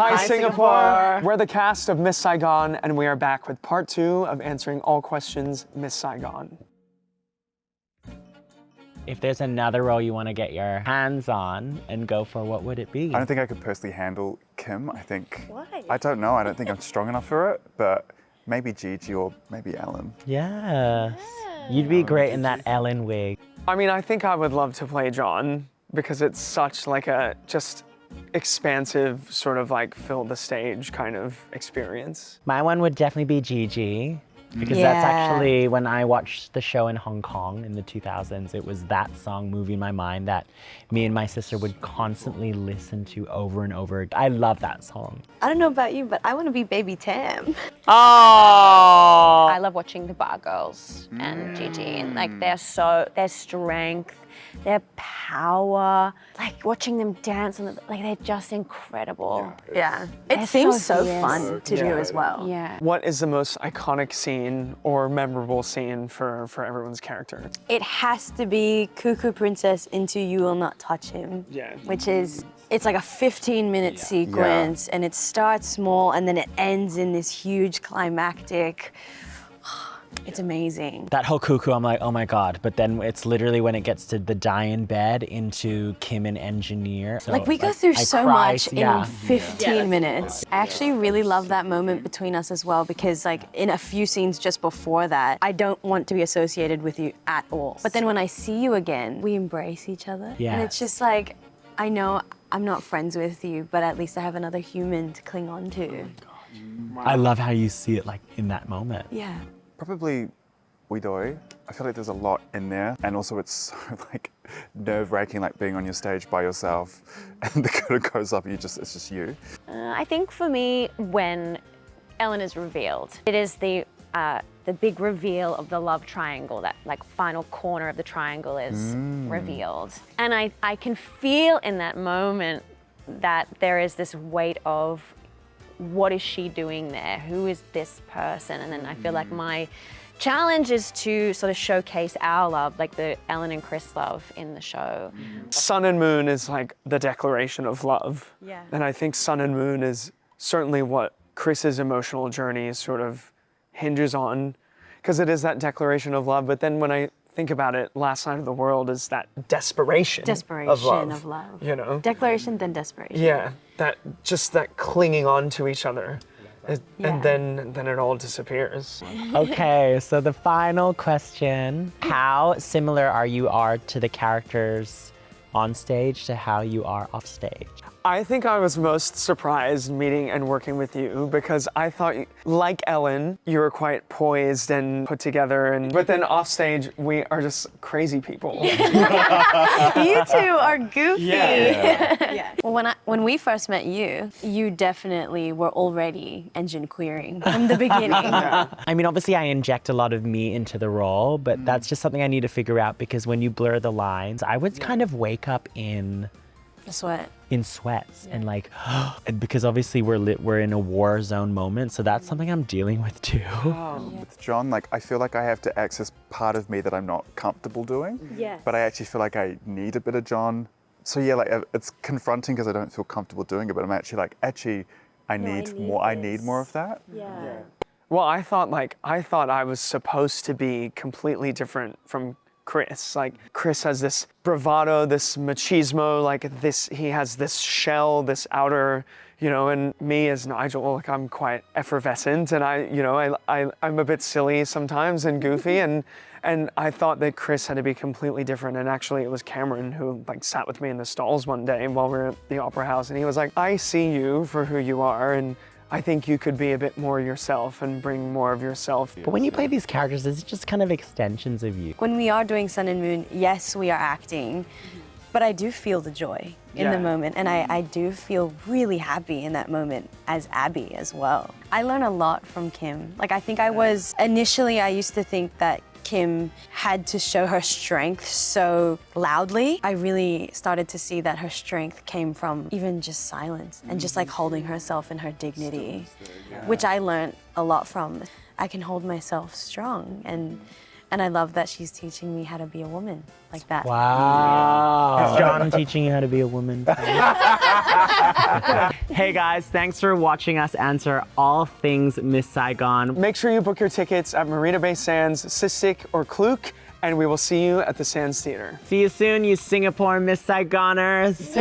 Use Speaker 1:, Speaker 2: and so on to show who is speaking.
Speaker 1: Hi, Singapore! We're the cast of Miss Saigon, and we are back with part 2 of answering all questions Miss Saigon.
Speaker 2: If there's another role you want to get your hands on and go for, what would it be?
Speaker 3: I don't think I could personally handle Kim. I think...
Speaker 4: Why?
Speaker 3: I don't know. I don't think I'm strong enough for it, but maybe Gigi or maybe Ellen.
Speaker 2: Yes. You'd be great in that Ellen wig.
Speaker 1: I mean, I think I would love to play John because it's such like a just expansive sort of like fill the stage kind of experience.
Speaker 2: My one would definitely be Gigi. Because that's actually, when I watched the show in Hong Kong in the 2000s, it was that song, Moving My Mind, that me and my sister would constantly listen to over and over. I love that song.
Speaker 4: I don't know about you, but I want to be Baby Tam.
Speaker 1: Oh!
Speaker 5: I love watching the Bar Girls and Gigi, and like their strength, their power, like watching them dance, and like they're just incredible.
Speaker 4: Yeah.
Speaker 5: They're
Speaker 4: It seems
Speaker 5: so
Speaker 4: so
Speaker 5: fierce.
Speaker 4: fun to do as well.
Speaker 5: Yeah.
Speaker 1: What is the most iconic scene or memorable scene for everyone's character?
Speaker 4: It has to be Cuckoo Princess into You Will Not Touch Him.
Speaker 1: Yeah.
Speaker 4: Which is, it's like a 15-minute sequence, and it starts small and then it ends in this huge climactic. It's amazing.
Speaker 2: That whole cuckoo, I'm like, oh my God. But then it's literally when it gets to the die-in bed into Kim and Engineer. So,
Speaker 4: Like, we go through
Speaker 2: I
Speaker 4: so
Speaker 2: cry,
Speaker 4: much in 15 minutes. I actually really love that moment between us as well, because like in a few scenes just before that, I don't want to be associated with you at all. But then when I see you again, we embrace each other. And it's just like, I know I'm not friends with you, but at least I have another human to cling on to.
Speaker 2: I love how you see it like in that moment.
Speaker 4: Yeah.
Speaker 3: Probably Widoi. I feel like there's a lot in there, and also it's so like nerve-wracking, like being on your stage by yourself, and the curtain goes up and it's just you.
Speaker 5: I think for me, when Ellen is revealed, it is the big reveal of the love triangle, that like final corner of the triangle is revealed. And I can feel in that moment that there is this weight of, what is she doing there? Who is this person? And then I feel like my challenge is to sort of showcase our love, like the Ellen and Chris love in the show.
Speaker 1: Sun and Moon is like the declaration of love.
Speaker 4: Yeah.
Speaker 1: And I think Sun and Moon is certainly what Chris's emotional journey sort of hinges on, because it is that declaration of love. But then when I think about it, Last Night of the World is that desperation of love. You know?
Speaker 4: Declaration, then desperation.
Speaker 1: Yeah, that clinging on to each other. And then it all disappears.
Speaker 2: Okay, so the final question, how similar are you to the characters on stage to how you are off stage?
Speaker 1: I think I was most surprised meeting and working with you because I thought, like Ellen, you were quite poised and put together, but then off stage, we are just crazy people.
Speaker 4: You two are goofy.
Speaker 1: Yeah.
Speaker 4: Well, when we first met you, you definitely were already engine queering from the beginning.
Speaker 2: I mean, obviously I inject a lot of me into the role, but that's just something I need to figure out, because when you blur the lines, I would kind of wake up in sweats and like, and because obviously we're in a war zone moment, so that's something I'm dealing with too.
Speaker 3: With John, like I feel like I have to access part of me that I'm not comfortable doing.
Speaker 4: Yes.
Speaker 3: But I actually feel like I need a bit of John. So yeah, like it's confronting because I don't feel comfortable doing it, but I'm actually like, I need more of that.
Speaker 4: Yeah.
Speaker 1: Well, I thought I was supposed to be completely different from Chris. Like, Chris has this bravado, this machismo, like this, he has this shell, this outer, and me as Nigel, like I'm quite effervescent, and I'm a bit silly sometimes and goofy, and I thought that Chris had to be completely different, and actually it was Cameron who like sat with me in the stalls one day while we were at the Opera House, and he was like, I see you for who you are, and I think you could be a bit more yourself and bring more of yourself.
Speaker 2: But when you play these characters, it's just kind of extensions of you.
Speaker 4: When we are doing Sun and Moon, yes, we are acting, but I do feel the joy in the moment, and I do feel really happy in that moment as Abby as well. I learn a lot from Kim. Like, I think initially I used to think that Kim had to show her strength so loudly. I really started to see that her strength came from even just silence and just like holding herself in her dignity, which I learned a lot from. I can hold myself strong, and And I love that she's teaching me how to be a woman like that.
Speaker 2: Wow. Is John teaching you how to be a woman? Hey guys, thanks for watching us answer all things Miss Saigon.
Speaker 1: Make sure you book your tickets at Marina Bay Sands, Sistik, or Klook, and we will see you at the Sands Theater.
Speaker 2: See you soon, you Singapore Miss Saigoners.